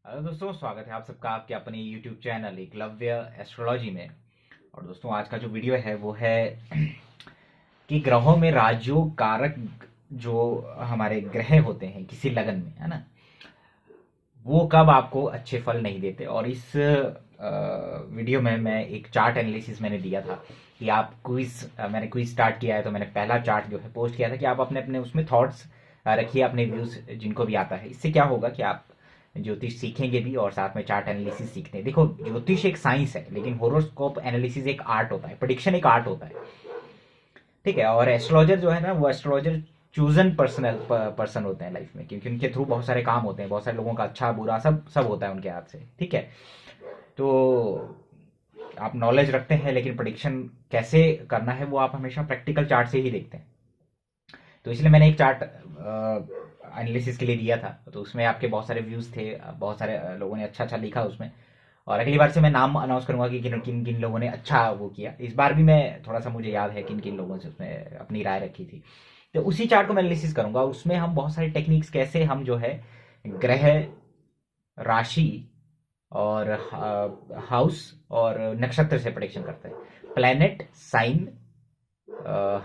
Hello दोस्तों, स्वागत है आप सबका आपके अपने YouTube चैनल एकलव्य एस्ट्रोलॉजी में। और दोस्तों, आज का जो वीडियो है वो है कि ग्रहों में राजयोग कारक जो हमारे ग्रह होते हैं किसी लगन में, है ना, वो कब आपको अच्छे फल नहीं देते। और इस वीडियो में मैं एक चार्ट एनालिसिस मैंने दिया था कि आप मैंने क्विज स्टार्ट किया है, तो मैंने पहला चार्ट जो है पोस्ट किया था कि आप अपने अपने उसमें थॉट्स रखिए, अपने व्यूज जिनको भी आता है। इससे क्या होगा कि आप ज्योतिष सीखेंगे भी और साथ में चार्ट एनालिसिस सीखते हैं। देखो, ज्योतिष एक साइंस है, लेकिन होरोस्कोप एनालिसिस एक आर्ट होता है, प्रेडिक्शन एक आर्ट होता है। ठीक है। और एस्ट्रोलॉजर जो है ना, वो एस्ट्रोलॉजर चूजन पर्सन होते हैं लाइफ में, क्योंकि उनके थ्रू बहुत सारे काम होते हैं, बहुत सारे लोगों का अच्छा बुरा सब सब होता है उनके हाथ से। ठीक है। तो आप नॉलेज रखते हैं, लेकिन प्रेडिक्शन कैसे करना है वो आप हमेशा प्रैक्टिकल चार्ट से ही देखते हैं। तो इसलिए मैंने एक चार्ट एनालिसिस के लिए दिया था, तो उसमें आपके बहुत सारे व्यूज थे, बहुत सारे लोगों ने अच्छा अच्छा लिखा उसमें। और अगली बार से मैं नाम अनाउंस करूंगा कि किन किन किन लोगों ने अच्छा वो किया। इस बार भी मैं थोड़ा सा, मुझे याद है किन किन लोगों से उसमें अपनी राय रखी थी। तो उसी चार्ट को मैं एनालिसिस करूंगा, उसमें हम बहुत सारी टेक्निक्स कैसे हम जो है ग्रह, राशि और हाउस और नक्षत्र से प्रेडिक्शन करते हैं। प्लैनेट, साइन,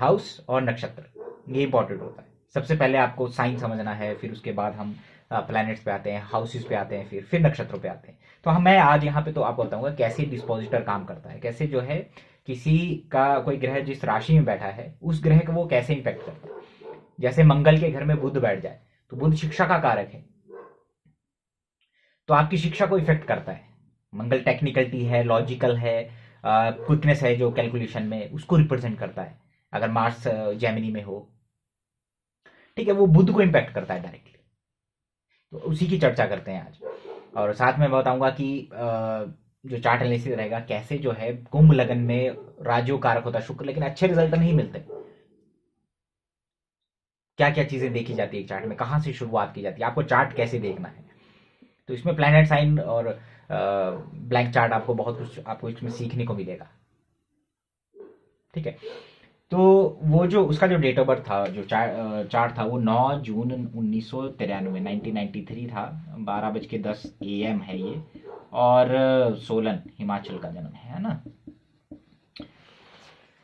हाउस और नक्षत्र, ये इंपॉर्टेंट होता है। सबसे पहले आपको साइन समझना है, फिर उसके बाद हम प्लैनेट्स पे आते हैं, हाउसेस पे आते हैं, फिर नक्षत्रों पे आते हैं। तो हम मैं आज यहाँ पे तो आपको बताऊंगा कैसे डिस्पोजिटर काम करता है, कैसे जो है किसी का कोई ग्रह जिस राशि में बैठा है उस ग्रह को वो कैसे इम्पैक्ट करता है। जैसे मंगल के घर में बुध बैठ जाए, तो बुध शिक्षा का कारक है, तो आपकी शिक्षा को इफेक्ट करता है। मंगल टेक्निकलिटी है, लॉजिकल है, क्विकनेस है जो कैलकुलेशन में, उसको रिप्रेजेंट करता है। अगर मार्स जेमिनी में हो, ठीक है, वो बुध को इम्पैक्ट करता है डायरेक्टली। तो उसी की चर्चा करते हैं आज। और साथ में बताऊंगा कि जो चार्ट एनालिसिस रहेगा कैसे जो है कुंभ लगन में राजयोग कारक होता है शुक्र, लेकिन अच्छे रिजल्ट नहीं मिलते। क्या क्या चीजें देखी जाती है चार्ट में, कहाँ से शुरुआत की जाती है, आपको चार्ट कैसे देखना है। तो इसमें प्लैनेट साइन और ब्लैंक चार्ट आपको बहुत कुछ आपको इसमें सीखने को मिलेगा। ठीक है। तो वो जो उसका जो डेट ऑफ बर्थ था, जो चार्ट था, वो 9 जून 1993, 1993 था। 12:10 AM है ये। और सोलन हिमाचल का जन्म है ना।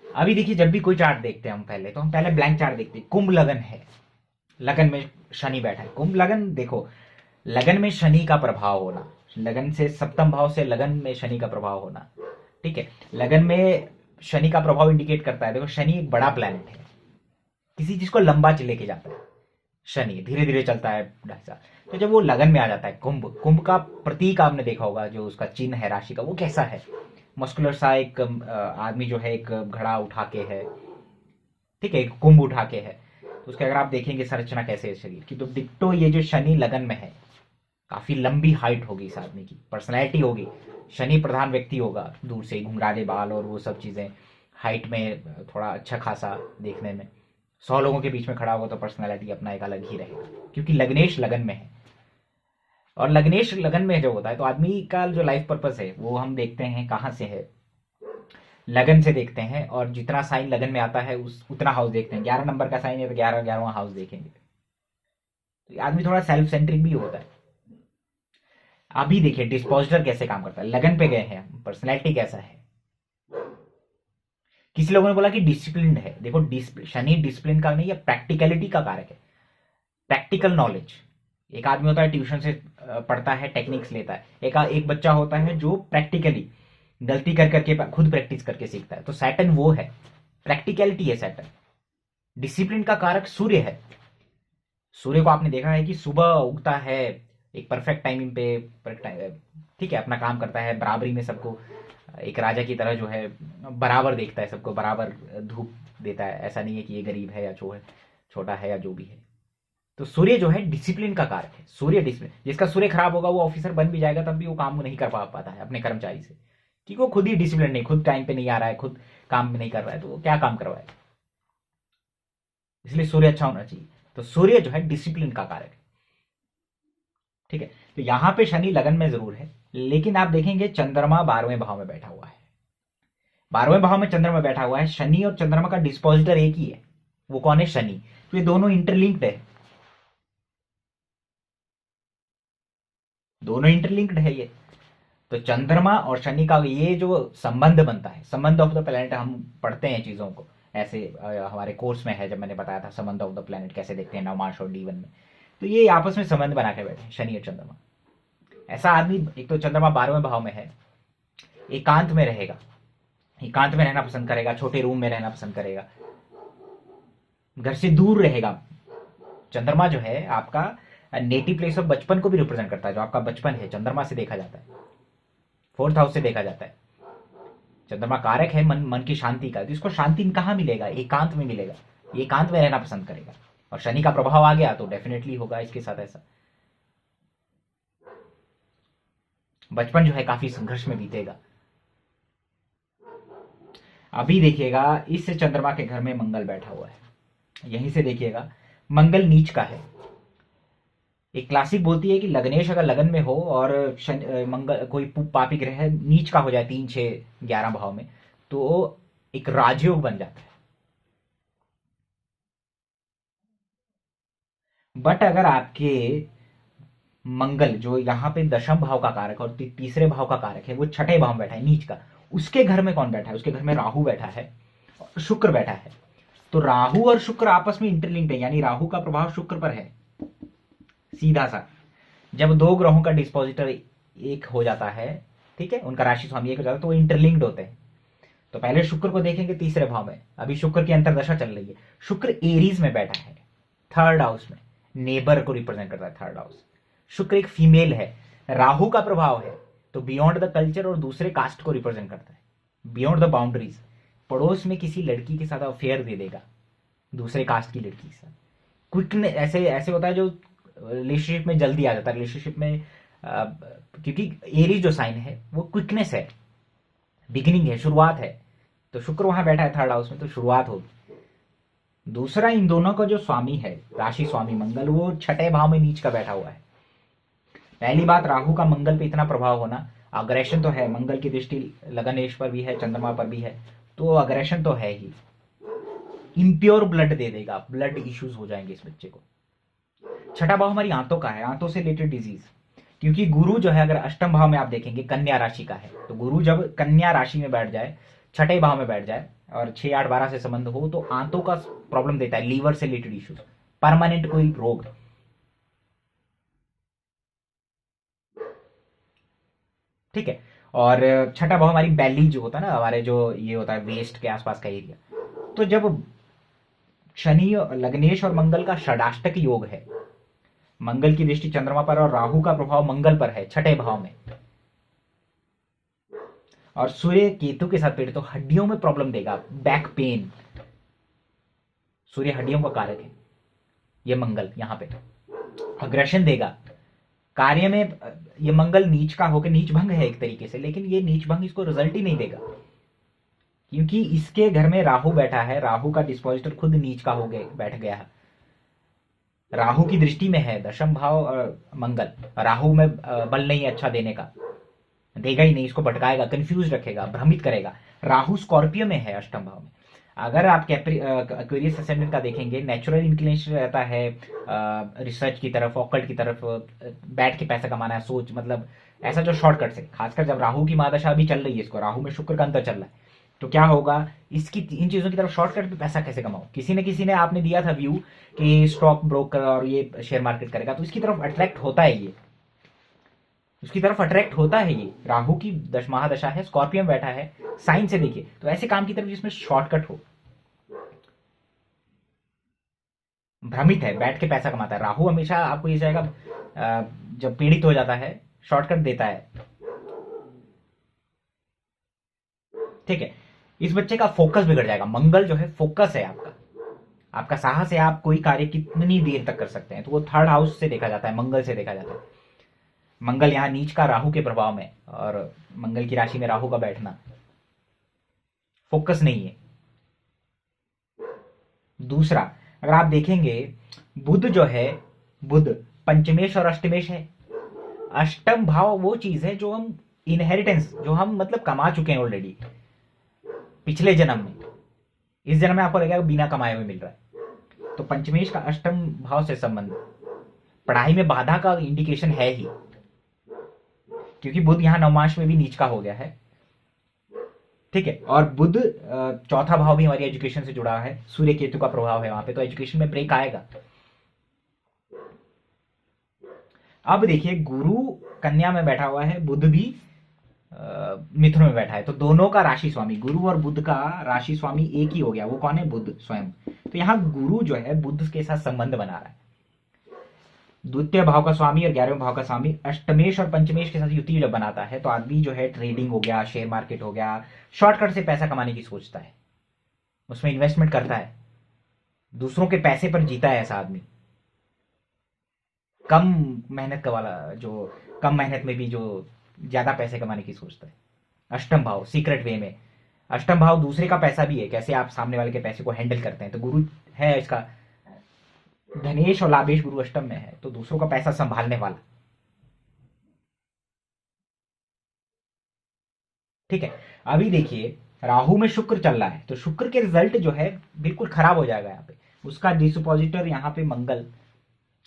अभी देखिए, जब भी कोई चार्ट देखते हैं हम पहले, तो हम पहले ब्लैंक चार्ट देखते हैं। कुंभ लगन है, लगन में शनि बैठा है। कुंभ लगन देखो, लगन में शनि का प्रभाव होना, लगन से सप्तम भाव से लगन में शनि का प्रभाव होना। ठीक है। लगन में शनि का प्रभाव इंडिकेट करता है, देखो शनि एक बड़ा प्लैनेट है, किसी चीज को लंबा लेके जाता है। शनि धीरे धीरे चलता है ढांचा। तो जब वो लगन में आ जाता है, कुंभ, कुंभ का प्रतीक आपने देखा होगा, जो उसका चिन्ह है राशि का, वो कैसा है, मस्कुलर सा एक आदमी जो है एक घड़ा उठा के है। ठीक है, एक कुंभ उठा के है। तो उसके अगर आप देखेंगे संरचना कैसे है शरीर की, तो डिट्टो ये जो शनि लगन में है, काफी लंबी हाइट होगी इस आदमी की, पर्सनैलिटी होगी, शनि प्रधान व्यक्ति होगा, दूर से घुंघराले बाल और वो सब चीजें, हाइट में थोड़ा अच्छा खासा देखने में। 100 लोगों के बीच में खड़ा होगा तो पर्सनैलिटी अपना एक अलग ही रहेगा, क्योंकि लग्नेश लगन में है। और लग्नेश लगन में जो होता है, तो आदमी का जो लाइफ पर्पस है वो हम देखते हैं कहाँ से है, लगन से देखते हैं। और जितना साइन लगन में आता है उस उतना हाउस देखते हैं। 11 नंबर का साइन है तो 11वां हाउस देखेंगे। तो आदमी थोड़ा सेल्फ सेंट्रिक भी होता है। अभी देखिए डिस्पोजिटर कैसे काम करता है, लगन पे गए हैं, पर्सनैलिटी कैसा है। किसी लोगों ने बोला कि डिसिप्लिन है, देखो शनि डिसिप्लिन का नहीं है, प्रैक्टिकलिटी का कारक है। प्रैक्टिकल नॉलेज, एक आदमी होता है ट्यूशन से पढ़ता है, टेक्निक्स लेता है। एक बच्चा होता है जो प्रैक्टिकली गलती कर करके खुद प्रैक्टिस करके सीखता है। तो सैटर्न वो है, प्रैक्टिकलिटी है सैटर्न। डिसिप्लिन का कारक सूर्य है। सूर्य को आपने देखा है कि सुबह उगता है एक परफेक्ट टाइमिंग पे, ठीक है, अपना काम करता है बराबरी में सबको, एक राजा की तरह जो है बराबर देखता है सबको, बराबर धूप देता है। ऐसा नहीं है कि ये गरीब है या छोटा है या जो भी है। तो सूर्य जो है डिसिप्लिन का कारक है। सूर्य डिसिप्लिन, जिसका सूर्य खराब होगा वो ऑफिसर बन भी जाएगा तब भी वो काम नहीं कर पाता है अपने कर्मचारी से, क्योंकि वो खुद ही डिसिप्लिन नहीं, खुद टाइम पे नहीं आ रहा है, खुद काम नहीं कर रहा है, तो वो क्या काम करवाए। इसलिए सूर्य अच्छा होना चाहिए। तो सूर्य जो है डिसिप्लिन का कारक है। ठीक है। तो यहां पे शनि लगन में जरूर है, लेकिन आप देखेंगे चंद्रमा 12वें भाव में बैठा हुआ है। 12वें भाव में चंद्रमा बैठा हुआ है, शनि और चंद्रमा का डिस्पोजिटर एक ही है। वो कौन है? शनि। तो ये दोनों इंटरलिंक्ड है। दोनों इंटरलिंक्ड है ये। तो चंद्रमा और शनि का ये जो संबंध बनता है, संबंध ऑफ द प्लेनेट, हम पढ़ते हैं चीज़ों को ऐसे, हमारे कोर्स में है, जब मैंने बताया था संबंध ऑफ द प्लेनेट कैसे देखते हैं नवमाश और D1 में। तो ये आपस में संबंध बना के बैठे हैं शनि और चंद्रमा। ऐसा आदमी, एक तो चंद्रमा 12वें भाव में है, एकांत में रहेगा, एकांत में रहना पसंद करेगा, छोटे रूम में रहना पसंद करेगा, घर से दूर रहेगा। चंद्रमा जो है आपका नेटिव प्लेस ऑफ बचपन को भी रिप्रेजेंट करता है। जो आपका बचपन है चंद्रमा से देखा जाता है, 4th हाउस से देखा जाता है। चंद्रमा कारक है मन की शांति का। तो इसको शांति कहाँ मिलेगा? एकांत में मिलेगा। ये एकांत में रहना पसंद करेगा। और शनि का प्रभाव आ गया तो डेफिनेटली होगा इसके साथ ऐसा। बचपन जो है काफी संघर्ष में बीतेगा। अभी देखिएगा इस चंद्रमा के घर में मंगल बैठा हुआ है, यहीं से देखिएगा मंगल नीच का है। एक क्लासिक बोलती है कि लग्नेश अगर लगन में हो और मंगल कोई पापी ग्रह नीच का हो जाए 3, 6, 11 भाव में, तो एक राजयोग बन जाता है। बट अगर आपके मंगल जो यहाँ पे 10वें भाव का कारक और तीसरे भाव का कारक है वो 6ठे भाव में बैठा है नीच का, उसके घर में कौन बैठा है? उसके घर में राहु बैठा है, शुक्र बैठा है। तो राहु और शुक्र आपस में इंटरलिंक्ड है, यानी राहु का प्रभाव शुक्र पर है सीधा सा। जब दो ग्रहों का डिस्पोजिटर एक हो जाता है, ठीक है, उनका राशि स्वामी एक हो जाता है, तो वो इंटरलिंक्ड होते हैं। तो पहले शुक्र को देखेंगे तीसरे भाव में, अभी शुक्र की अंतरदशा चल रही है। शुक्र एरीज में बैठा है 3rd हाउस में, नेबर को रिप्रेजेंट करता है 3rd हाउस। शुक्र एक फीमेल है, राहु का प्रभाव है, तो बियॉन्ड द कल्चर और दूसरे कास्ट को रिप्रेजेंट करता है, बियॉन्ड द बाउंड्रीज। पड़ोस में किसी लड़की के साथ अफेयर दे देगा, दूसरे कास्ट की लड़की के साथ। क्विकनेस ऐसे ऐसे होता है जो रिलेशनशिप में जल्दी आ जाता है, रिलेशनशिप में क्योंकि एरीज जो साइन है वो क्विकनेस है, बिगिनिंग है, शुरुआत है। तो शुक्र वहां बैठा है 3rd हाउस में, तो शुरुआत होगी। दूसरा, इन दोनों का जो स्वामी है, राशि स्वामी मंगल, वो 6ठे भाव में नीच का बैठा हुआ है। पहली बात, राहु का मंगल पे इतना प्रभाव होना, अग्रेशन तो है, मंगल की दृष्टि लगनेश पर भी है, चंद्रमा पर भी है, तो अग्रेशन तो है ही। इम्प्योर ब्लड दे देगा, ब्लड इश्यूज हो जाएंगे इस बच्चे को। 6ठा भाव हमारी आंतों का है, आंतों से रिलेटेड डिजीज। क्योंकि गुरु जो है, अगर 8वें भाव में आप देखेंगे कन्या राशि का है, तो गुरु जब कन्या राशि में बैठ जाए, 6ठे भाव में बैठ जाए और 6, 8, 12 से संबंध हो, तो आंतों का प्रॉब्लम देता है, लीवर से रिलेटेड इश्यूज, परमानेंट कोई रोग। ठीक है। और 6ठा भाव हमारी बैली जो होता है ना, हमारे जो ये होता है वेस्ट के आसपास का एरिया। तो जब शनि, लग्नेश और मंगल का षडाष्टक योग है, मंगल की दृष्टि चंद्रमा पर और राहु का प्रभाव मंगल पर है 6ठे भाव में, और सूर्य केतु के साथ पीड़ित, तो हड्डियों में प्रॉब्लम देगा, बैक पेन। सूर्य हड्डियों का कारक है, ये मंगल यहां पे अग्रेशन देगा कार्य में। ये मंगल नीच का होकर नीच भंग है एक तरीके से, लेकिन ये नीच भंग इसको रिजल्ट ही नहीं देगा, क्योंकि इसके घर में राहु बैठा है, राहु का डिस्पोजिटर खुद नीच का हो गया, बैठ गया है, राहु की दृष्टि में है 10वें भाव मंगल। राहु में बल नहीं है अच्छा देने का, देगा ही नहीं, इसको भटकाएगा, कंफ्यूज रखेगा, भ्रमित करेगा। राहु स्कॉर्पियो में है 8वें भाव में। अगर आप एक्वेरियस असेंडेंट का देखेंगे, नेचुरल इंक्लिनेशन रहता है रिसर्च की तरफ, ऑकल्ट की तरफ, बैठ के पैसा कमाना है, सोच, मतलब ऐसा जो शॉर्टकट से, खासकर जब राहु की महादशा अभी चल रही है, इसको राहु में शुक्र का अंतर चल रहा है, तो क्या होगा, इसकी इन चीजों की तरफ शॉर्टकट पे पैसा कैसे कमाओ। किसी ने आपने दिया था व्यू कि स्टॉक ब्रोकर और ये शेयर मार्केट करेगा, तो इसकी तरफ अट्रैक्ट होता है, ये उसकी तरफ अट्रैक्ट होता है। ये राहु की महादशा है, स्कॉर्पियो में बैठा है, साइन से देखिए, तो ऐसे काम की तरफ जिसमें शॉर्टकट हो, भ्रमित है, बैठ के पैसा कमाता है। राहु हमेशा आपको ये जाएगा, जब पीड़ित हो जाता है शॉर्टकट देता है। ठीक है, इस बच्चे का फोकस बिगड़ जाएगा। मंगल जो है फोकस है आपका, आपका साहस है, आप कोई कार्य कितनी देर तक कर सकते हैं, तो वो 3rd हाउस से देखा जाता है, मंगल से देखा जाता है। मंगल यहां नीच का राहु के प्रभाव में, और मंगल की राशि में राहु का बैठना, फोकस नहीं है। दूसरा, अगर आप देखेंगे बुध जो है, बुध पंचमेश और अष्टमेश है। 8वां भाव वो चीज है जो हम इनहेरिटेंस, जो हम मतलब कमा चुके हैं ऑलरेडी पिछले जन्म में, इस जन्म में आपको लगेगा बिना कमाए हुए मिल रहा है। तो पंचमेश का 8वां भाव से संबंध, पढ़ाई में बाधा का इंडिकेशन है ही, क्योंकि बुध यहाँ नवमांश में भी नीच का हो गया है। ठीक है, और बुध चौथा भाव भी हमारी एजुकेशन से जुड़ा है, सूर्य केतु का प्रभाव है वहां पे, तो एजुकेशन में ब्रेक आएगा। अब देखिए गुरु कन्या में बैठा हुआ है, बुध भी मिथुन में बैठा है, तो दोनों का राशि स्वामी, गुरु और बुध का राशि स्वामी एक ही हो गया। वो कौन है? बुध स्वयं। तो यहाँ गुरु जो है बुध के साथ संबंध बना रहा है। द्वितीय भाव का स्वामी और 11वें भाव का स्वामी अष्टमेश और पंचमेश के साथ युति जब बनाता है तो आदमी जो है ट्रेडिंग हो गया, शेयर मार्केट हो गया, शॉर्टकट से पैसा कमाने की सोचता है, उसमें इन्वेस्टमेंट करता है, दूसरों के पैसे पर जीता है ऐसा आदमी। कम मेहनत का वाला, जो कम मेहनत में भी जो ज्यादा पैसे कमाने की सोचता है। अष्टम भाव सीक्रेट वे में, अष्टम भाव दूसरे का पैसा भी है, कैसे आप सामने वाले के पैसे को हैंडल करते हैं। तो गुरु है इसका धनेश और लाभेश, गुरु अष्टम में है, तो दूसरों का पैसा संभालने वाला। ठीक है, अभी देखिए राहु में शुक्र चल रहा है, तो शुक्र के रिजल्ट जो है बिल्कुल खराब हो जाएगा यहाँ पे। उसका डिसपोजिटर यहाँ पे मंगल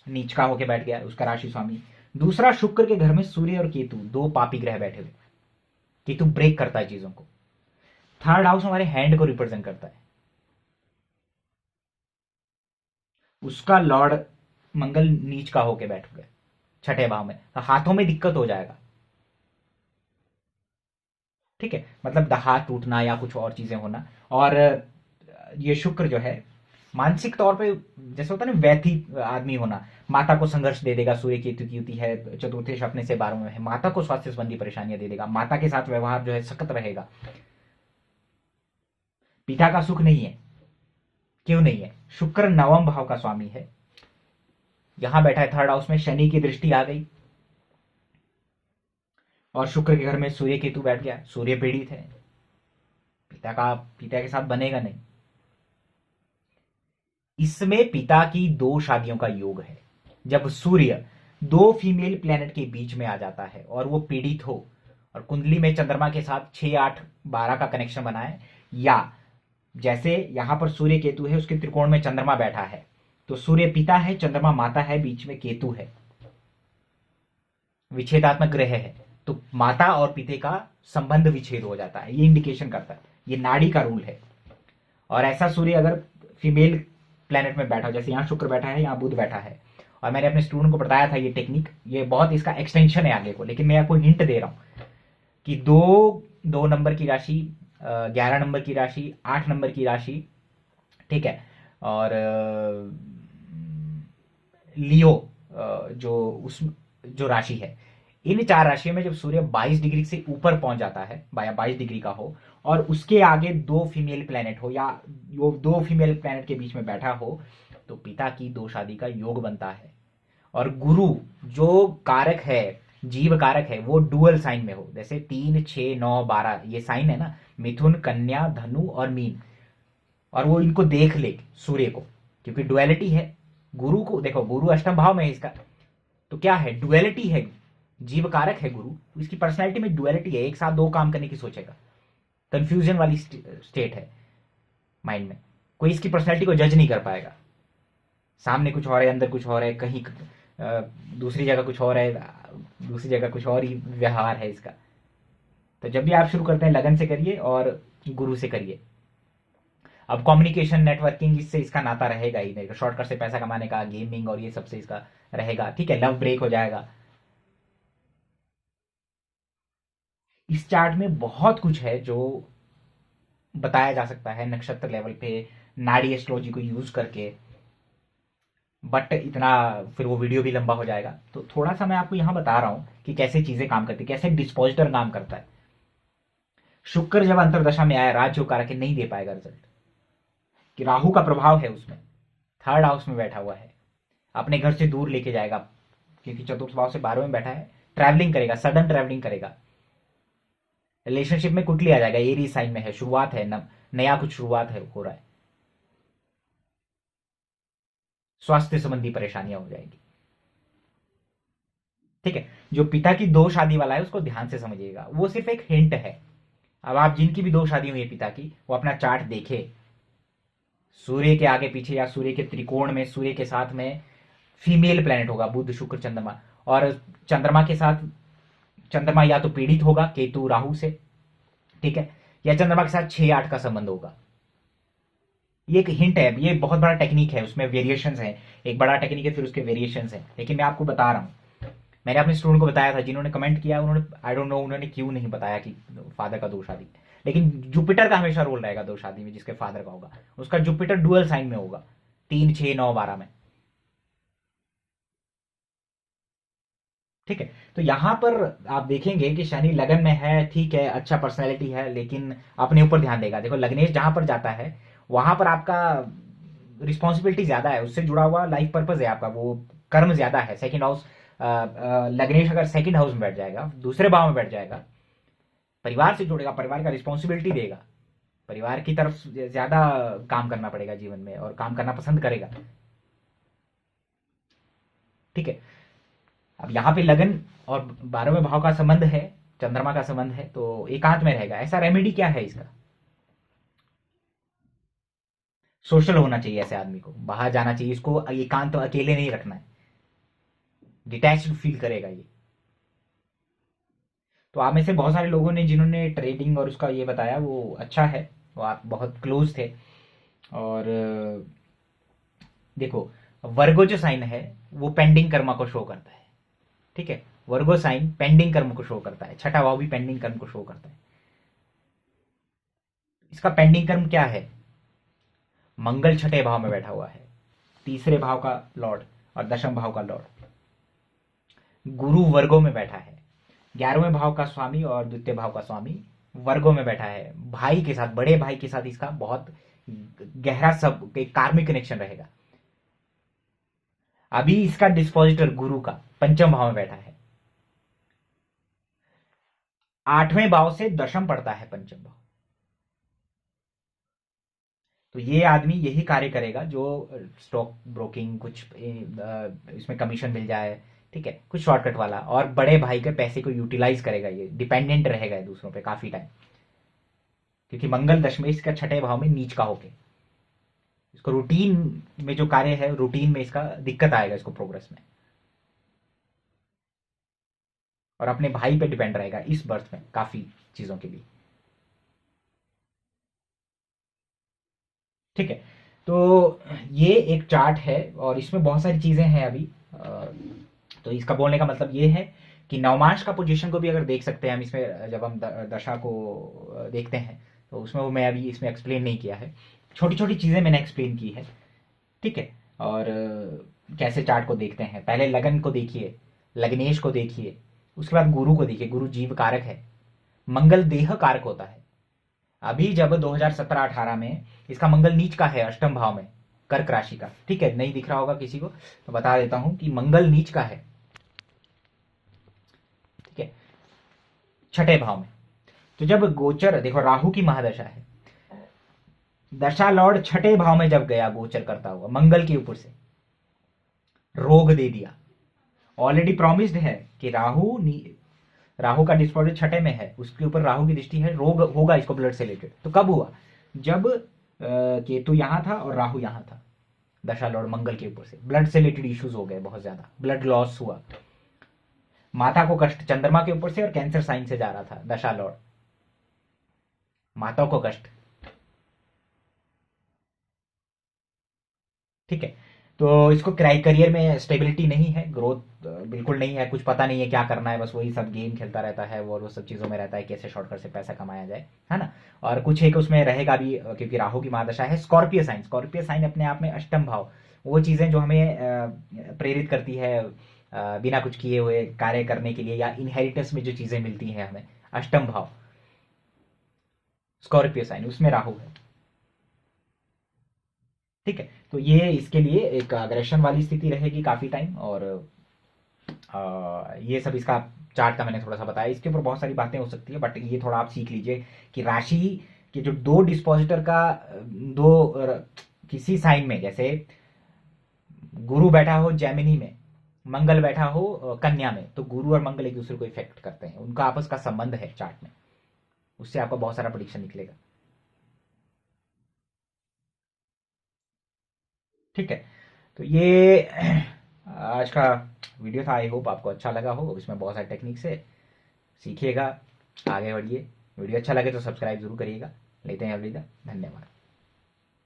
नीच का होके बैठ गया है, उसका राशि स्वामी। दूसरा, शुक्र के घर में सूर्य और केतु, दो पापी ग्रह बैठे हुए। केतु ब्रेक करता है चीजों को। थर्ड हाउस हमारे हैंड को रिप्रेजेंट करता है, उसका लॉर्ड मंगल नीच का होके बैठ गया छठे भाव में, तो हाथों में दिक्कत हो जाएगा। ठीक है, मतलब हाथ टूटना या कुछ और चीजें होना। और ये शुक्र जो है मानसिक तौर पे जैसे होता है ना वैथी आदमी होना, माता को संघर्ष दे देगा। सूर्य केतु की युति है, चतुर्थेश अपने से 12वें में है, माता को स्वास्थ्य संबंधी परेशानियां दे देगा, माता के साथ व्यवहार जो है सख्त रहेगा। पिता का सुख नहीं है। क्यों नहीं है? शुक्र 9वें भाव का स्वामी है, यहां बैठा है थर्ड हाउस में, शनि की दृष्टि आ गई और शुक्र के घर में सूर्य केतु बैठ गया। सूर्य पीड़ित है, पिता के साथ बनेगा नहीं। इसमें पिता की दो शादियों का योग है। जब सूर्य दो फीमेल प्लेनेट के बीच में आ जाता है और वो पीड़ित हो और कुंडली में चंद्रमा के साथ 6, 8, 12 का कनेक्शन बनाए, या जैसे यहां पर सूर्य केतु है, उसके त्रिकोण में चंद्रमा बैठा है, तो सूर्य पिता है, चंद्रमा माता है, बीच में केतु है, विच्छेदात्मक ग्रह है, तो माता और पिता का संबंध विच्छेद हो जाता है। ये इंडिकेशन करता है, ये नाड़ी का रूल है। और ऐसा सूर्य अगर फीमेल प्लेनेट में बैठा हो, जैसे यहाँ शुक्र बैठा है, यहाँ बुध बैठा है, और मैंने अपने स्टूडेंट को बताया था ये टेक्निक, ये बहुत इसका एक्सटेंशन है आगे को, लेकिन मैं आपको हिंट दे रहा हूं कि दो नंबर की राशि, 11 नंबर की राशि, 8 नंबर की राशि, ठीक है, और लियो जो राशि है, इन 4 राशियों में जब सूर्य 22 डिग्री से ऊपर पहुंच जाता है, 22 डिग्री का हो, और उसके आगे दो फीमेल प्लेनेट हो, या वो दो फीमेल प्लेनेट के बीच में बैठा हो, तो पिता की दो शादी का योग बनता है। और गुरु जो कारक है, जीव कारक है, वो डुअल साइन में हो, जैसे 3, 6, 9, 12 ये साइन है ना, मिथुन, कन्या, धनु और मीन, और वो इनको देख ले सूर्य को, क्योंकि डुअलिटी है। गुरु को देखो, गुरु अष्टम भाव में है इसका, तो क्या है? डुअलिटी है, जीव कारक है गुरु, तो इसकी पर्सनैलिटी में डुअलिटी है, एक साथ दो काम करने की सोचेगा, कंफ्यूजन वाली स्टेट है माइंड में, कोई इसकी पर्सनैलिटी को जज नहीं कर पाएगा। सामने कुछ और है, अंदर कुछ और है, कहीं दूसरी जगह कुछ और है, दूसरी जगह कुछ और ही व्यवहार है इसका। तो जब भी आप शुरू करते हैं लगन से करिए और गुरु से करिए। अब कम्युनिकेशन, नेटवर्किंग, इससे इसका नाता रहेगा ही नहीं, शॉर्टकट से पैसा कमाने का, गेमिंग और ये सबसे इसका रहेगा। ठीक है, लव ब्रेक हो जाएगा। इस चार्ट में बहुत कुछ है जो बताया जा सकता है नक्षत्र लेवल पे, नाड़ी एस्ट्रोलॉजी को यूज करके, बट इतना फिर वो वीडियो भी लंबा हो जाएगा, तो थोड़ा सा मैं आपको यहां बता रहा हूं कि कैसे चीजें काम करती, कैसे डिस्पोजिटर काम करता है। शुक्र जब अंतरदशा में आया, राजयोग कारक नहीं दे पाएगा रिजल्ट, कि राहु का प्रभाव है उसमें, थर्ड हाउस में बैठा हुआ है, अपने घर से दूर लेके जाएगा, क्योंकि चतुर्थ भाव से 12वें में बैठा है, ट्रैवलिंग करेगा, सडन ट्रैवलिंग करेगा, रिलेशनशिप में क्विकली आ जाएगा, एरीज साइन में है, शुरुआत है, नया कुछ शुरुआत है, हो रहा है, स्वास्थ्य संबंधी परेशानियां हो जाएगी। ठीक है, जो पिता की दो शादी वाला है उसको ध्यान से समझिएगा, वो सिर्फ एक हिंट है। अब आप जिनकी भी दो शादी हुई है पिता की, वो अपना चार्ट देखे, सूर्य के आगे पीछे या सूर्य के त्रिकोण में सूर्य के साथ में फीमेल प्लेनेट होगा, बुध, शुक्र, चंद्रमा, और चंद्रमा के साथ चंद्रमा या तो पीड़ित होगा केतु राहु से, ठीक है, या चंद्रमा के साथ 6-8 का संबंध होगा। ये एक हिंट है, ये बहुत बड़ा टेक्निक है, उसमें वेरिएशंस है, एक बड़ा टेक्निक है, फिर उसके वेरिएशंस है, लेकिन मैं आपको बता रहा हूं। मैंने अपने स्टूडेंट को बताया था, जिन्होंने कमेंट किया उन्होंने, आई डोंट नो उन्होंने क्यों नहीं बताया कि फादर का दो शादी, लेकिन जुपिटर का हमेशा रोल रहेगा दो शादी में, जिसके फादर का होगा उसका जुपिटर डुअल साइन में होगा, 3, 6, 9, 12 में, ठीक है। तो यहां पर आप देखेंगे कि शनि लगन में है, ठीक है, अच्छा पर्सनैलिटी है, लेकिन अपने ऊपर ध्यान देगा। देखो लग्नेश जहां पर जाता है वहां पर आपका रिस्पॉन्सिबिलिटी ज्यादा है, उससे जुड़ा हुआ लाइफ पर्पज है आपका, वो कर्म ज्यादा है। सेकंड हाउस, लग्नेश अगर सेकंड हाउस में बैठ जाएगा, दूसरे भाव में बैठ जाएगा, परिवार से जुड़ेगा, परिवार का रिस्पॉन्सिबिलिटी देगा, परिवार की तरफ ज्यादा काम करना पड़ेगा जीवन में, और काम करना पसंद करेगा, ठीक है। अब यहाँ पे लगन और 12वें भाव का संबंध है, चंद्रमा का संबंध है, तो एकांत में रहेगा। ऐसा रेमेडी क्या है इसका? सोशल होना चाहिए, ऐसे आदमी को बाहर जाना चाहिए, इसको एकांत तो अकेले नहीं रखना है, डिटैच्ड फील करेगा ये। तो आप में से बहुत सारे लोगों ने जिन्होंने ट्रेडिंग और उसका ये बताया वो अच्छा है, वो आप बहुत क्लोज थे। और देखो वर्गो जो साइन है वो पेंडिंग कर्मा को शो करता है, ठीक है, वर्गो साइन पेंडिंग कर्म को शो करता है, छठा भाव भी पेंडिंग कर्म को शो करता है। इसका पेंडिंग कर्म क्या है? मंगल छठे भाव में बैठा हुआ है, तीसरे भाव का लॉर्ड और दशम भाव का लॉर्ड। गुरु वर्गो में बैठा है, 11वें भाव का स्वामी और द्वितीय भाव का स्वामी वर्गों में बैठा है। भाई के साथ, बड़े भाई के साथ इसका बहुत गहरा सब एक कार्मिक कनेक्शन रहेगा। अभी इसका डिस्पोजिटर गुरु का पंचम भाव में बैठा है, 8वें भाव से दशम पड़ता है पंचम भाव। तो ये आदमी यही कार्य करेगा जो स्टॉक ब्रोकिंग, कुछ इसमें कमीशन मिल जाए, ठीक है, कुछ शॉर्टकट वाला, और बड़े भाई के पैसे को यूटिलाइज करेगा, ये डिपेंडेंट रहेगा दूसरों पे काफी टाइम, क्योंकि मंगल दशमेश का छठे भाव में नीच का होके इसको रूटीन में जो कार्य है, रूटीन में इसका दिक्कत आएगा इसको प्रोग्रेस में, और अपने भाई पे डिपेंड रहेगा इस बर्थ में काफी चीजों के लिए, ठीक है। तो ये एक चार्ट है और इसमें बहुत सारी चीजें हैं अभी। तो इसका बोलने का मतलब ये है कि नवमांश का पोजीशन को भी अगर देख सकते हैं हम इसमें, जब हम दशा को देखते हैं, तो उसमें वो मैं अभी इसमें एक्सप्लेन नहीं किया है, छोटी छोटी चीजें मैंने एक्सप्लेन की है, ठीक है। और कैसे चार्ट को देखते हैं, पहले लगन को देखिए, लग्नेश को देखिए, उसके बाद गुरु को देखिए। गुरु जीव कारक है, मंगल देह कारक होता है। अभी जब 2017-18 में इसका मंगल नीच का है अष्टम भाव में, कर्क राशि का, ठीक है, नहीं दिख रहा होगा किसी को तो बता देता हूं कि मंगल नीच का है, ठीक है, छठे भाव में। तो जब गोचर, देखो राहु की महादशा है, दशा लॉर्ड छठे भाव में जब गया गोचर करता हुआ मंगल के ऊपर से, रोग दे दिया। ऑलरेडी प्रॉमिस्ड है कि राहु का डिस्पोजिट छठे में है, उसके ऊपर राहु की दृष्टि है, रोग होगा इसको ब्लड से रिलेटेड। तो कब हुआ? जब केतु यहां था और राहु यहां था, दशा लॉर्ड मंगल के ऊपर से ब्लड से रिलेटेड इश्यूज हो गए, बहुत ज्यादा ब्लड लॉस हुआ। माता को कष्ट चंद्रमा के ऊपर से और कैंसर साइन से जा रहा था दशा लॉर्ड, माता को कष्ट, ठीक है। तो इसको करियर में स्टेबिलिटी नहीं है, ग्रोथ बिल्कुल नहीं है, कुछ पता नहीं है क्या करना है, बस वही सब गेम खेलता रहता है वो सब चीज़ों में रहता है, कैसे शॉर्टकट से पैसा कमाया जाए, है ना। और कुछ एक उसमें रहेगा भी, क्योंकि राहु की महादशा है। स्कॉर्पियो साइन, स्कॉर्पियो साइन अपने आप में अष्टम भाव, वो चीज़ें जो हमें प्रेरित करती है बिना कुछ किए हुए कार्य करने के लिए, या इनहेरिटेंस में जो चीज़ें मिलती हैं हमें, अष्टम भाव स्कॉर्पियो साइन, उसमें राहु है, ठीक है। तो ये इसके लिए एक अग्रेशन वाली स्थिति रहेगी काफी टाइम। और ये सब इसका चार्ट का मैंने थोड़ा सा बताया, इसके ऊपर बहुत सारी बातें हो सकती है, बट ये थोड़ा आप सीख लीजिए कि राशि के जो दो डिस्पोजिटर का किसी साइन में, जैसे गुरु बैठा हो जैमिनी में, मंगल बैठा हो कन्या में, तो गुरु और मंगल एक दूसरे को इफेक्ट करते हैं, उनका आपस का संबंध है चार्ट में, उससे आपको बहुत सारा प्रेडिक्शन निकलेगा, ठीक है। तो ये आज का वीडियो था, आई होप आपको अच्छा लगा हो, इसमें बहुत सारे टेक्निक्स है। सीखिएगा, आगे बढ़िए। वीडियो अच्छा लगे तो सब्सक्राइब जरूर करिएगा। लेते हैं अलविदा, धन्यवाद।